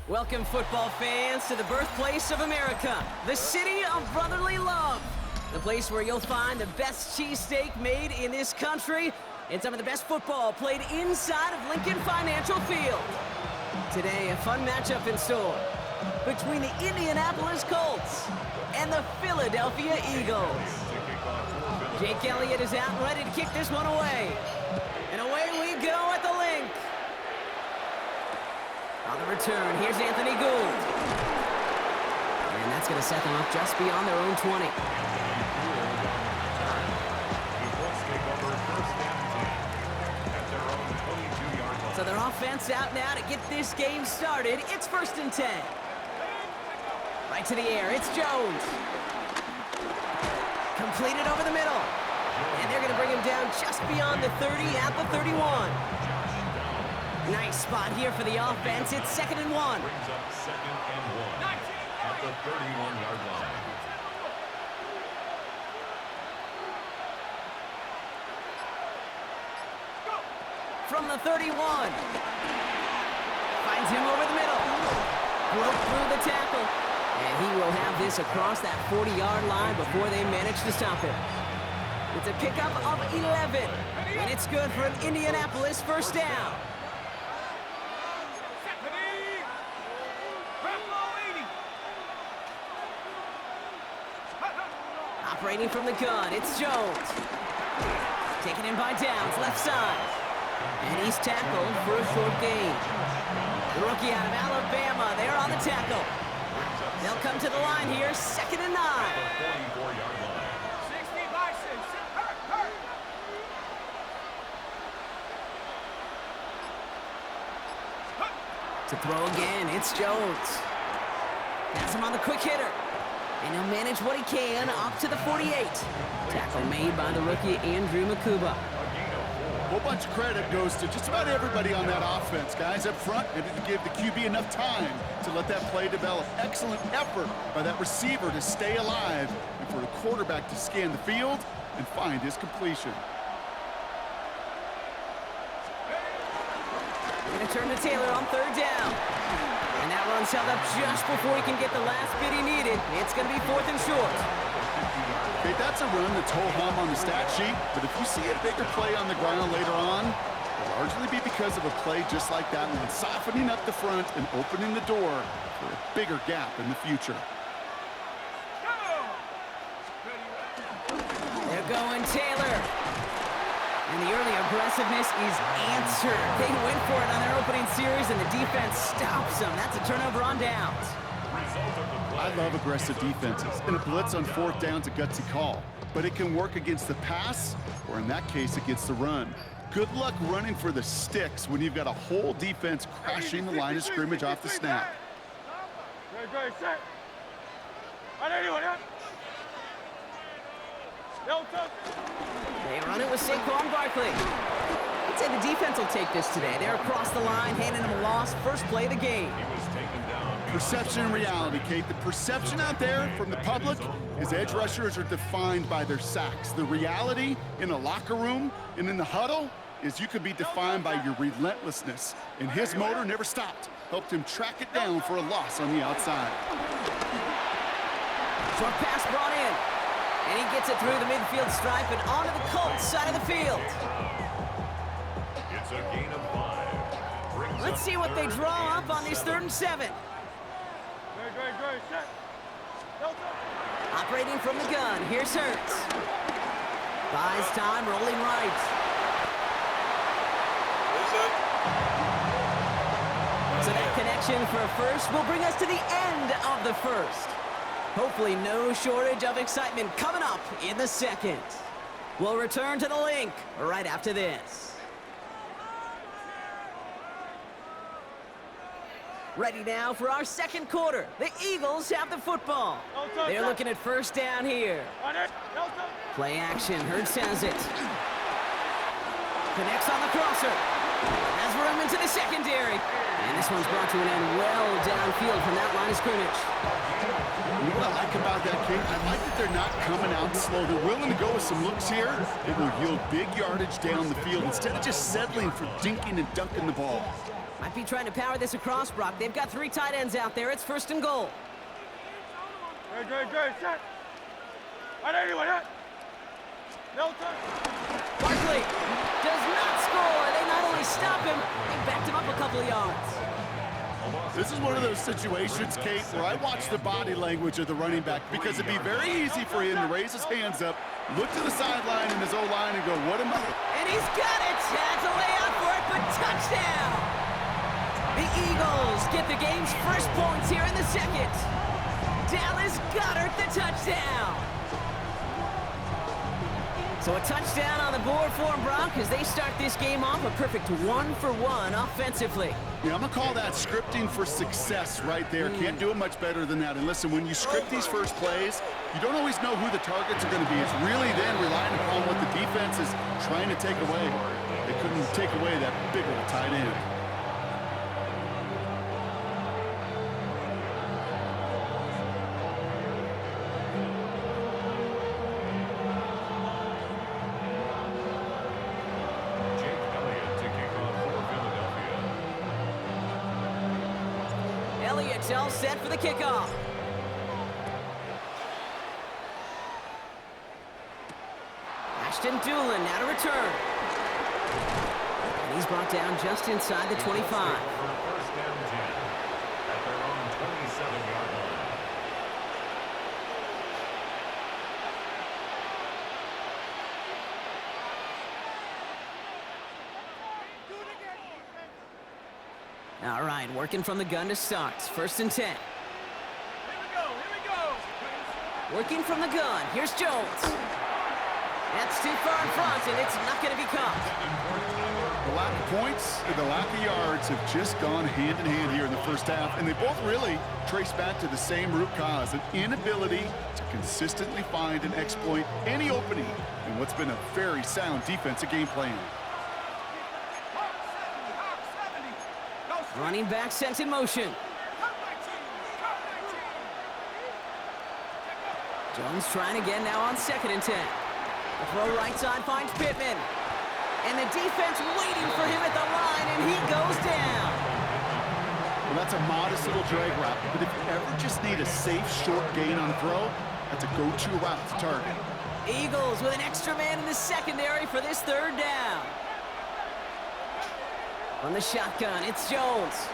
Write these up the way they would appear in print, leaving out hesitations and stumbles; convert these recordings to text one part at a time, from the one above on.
Welcome, football fans, to the birthplace of America, the city of brotherly love. The place where you'll find the best cheesesteak made in this country and some of the best football played inside of Lincoln Financial Field. Today, a fun matchup in store between the Indianapolis Colts and the Philadelphia Eagles. Jake Elliott is out and ready to kick this one away. And away we go at the link. On the return, here's Anthony Gould. And that's going to set them up just beyond their own 20. So their offense out now to get this game started. It's 1st and 10. Right to the air, it's Jones. Completed over the middle. And they're going to bring him down just beyond the 30 at the 31. Nice spot here for the offense. It's 2nd and 1. Brings up 2nd and 1 at the 31-yard line. From the 31. Finds him over the middle. Broke through the tackle. And he will have this across that 40-yard line before they manage to stop him. It's a pickup of 11. And it's good for an Indianapolis first down. Operating from the gun, it's Jones. Taken in by Downs, left side. And he's tackled for a short gain. The rookie out of Alabama, they're on the tackle. They'll come to the line here, 2nd and 9. 44-yard line. 60 by 6. Hurt. To throw again, it's Jones. Pass him on the quick hitter. And he'll manage what he can up to the 48. Tackle made by the rookie Andrew Makuba. A whole bunch of credit goes to just about everybody on that offense. Guys up front needed to give the QB enough time to let that play develop. Excellent effort by that receiver to stay alive and for the quarterback to scan the field and find his completion. We're going to turn to Taylor on 3rd down. And that run's held up just before he can get the last bit he needed. It's going to be 4th and short. Okay, that's a run that's ho-hum on the stat sheet, but if you see a bigger play on the ground later on, it'll largely be because of a play just like that one, softening up the front and opening the door for a bigger gap in the future. They're going Taylor. And the early aggressiveness is answered. They went for it on their opening series, and the defense stops them. That's a turnover on downs. I love aggressive defenses, and a blitz on 4th down's a gutsy call. But it can work against the pass, or in that case, against the run. Good luck running for the sticks when you've got a whole defense crashing the line of scrimmage off the snap. Great, set. They run it with Saquon Barkley. I'd say the defense will take this today. They're across the line, handing them a loss. First play of the game. He was taken down. Perception and reality, Kate. The perception out there from the public is edge rushers are defined by their sacks. The reality in a locker room and in the huddle is you could be defined by your relentlessness. And his motor never stopped. Helped him track it down for a loss on the outside. Short pass brought in. And he gets it through the midfield stripe and onto the Colts side of the field. It's a gain of 5. Let's see what they draw up on this 3rd and 7. Great, set. Operating from the gun, here's Hurts. Buys time, rolling right. So that connection for a first will bring us to the end of the first. Hopefully no shortage of excitement coming up in the 2nd. We'll return to the link right after this. Ready now for our 2nd quarter. The Eagles have the football. They're looking at 1st down here. Play action, Hurts has it. Connects on the crosser. Has room into the secondary. And this one's brought to an end well downfield from that line of scrimmage. You know what I like about that, King? I like that they're not coming out slow. They're willing to go with some looks here. It will yield big yardage down the field instead of just settling for dinking and dunking the ball. Might be trying to power this across, Brock. They've got 3 tight ends out there. It's 1st and goal. Great, set. Right anyway, hit. No time. Barkley does not score. They not only stop him, they backed him up a couple of yards. This is one of those situations, Kate, where I watch the body language of the running back because it'd be very easy for him to raise his hands up, look to the sideline in his O-line and go, what am I? And he's got it. Has a way out for it, but touchdown. The Eagles get the game's first points here in the 2nd. Dallas Goedert the touchdown. So a touchdown on the board for them, Brock, as they start this game off a perfect 1-for-1 offensively. Yeah, I'm going to call that scripting for success right there. Can't do it much better than that. And listen, when you script these first plays, you don't always know who the targets are going to be. It's really then relying upon what the defense is trying to take away. They couldn't take away that big old tight end. Elliott's all set for the kickoff. Ashton Doolin now to return. And he's brought down just inside the 25. First down 10 at their own 27-yard line. All right, working from the gun to start. 1st and 10. Here we go. Working from the gun. Here's Jones. That's too far in front, and it's not going to be caught. The lack of points and the lack of yards have just gone hand in hand here in the first half, and they both really trace back to the same root cause, an inability to consistently find and exploit any opening in what's been a very sound defensive game plan. Running back sent in motion. Jones trying again now on 2nd and 10. The throw right side finds Pittman. And the defense waiting for him at the line, and he goes down. Well, that's a modest little drag route, but if you ever just need a safe, short gain on a throw, that's a go-to route to target. Eagles with an extra man in the secondary for this 3rd down. On the shotgun, it's Jones.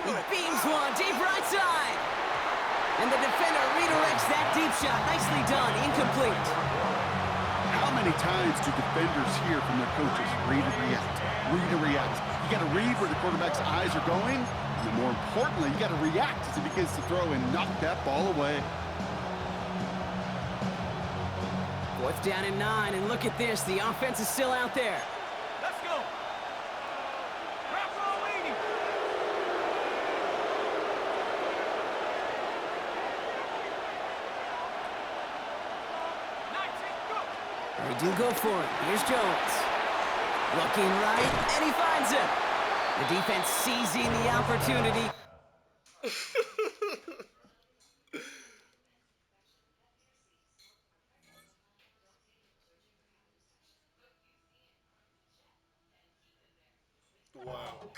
He beams one deep right side. And the defender redirects that deep shot. Nicely done, incomplete. How many times do defenders hear from their coaches, read and react, read and react? You got to read where the quarterback's eyes are going, and then more importantly, you got to react as he begins to throw and knock that ball away. 4th down and 9, and look at this. The offense is still out there. Let's go. Wrap on leading. They do go for it. Here's Jones. Looking right, and he finds him. The defense seizing the opportunity. Wow.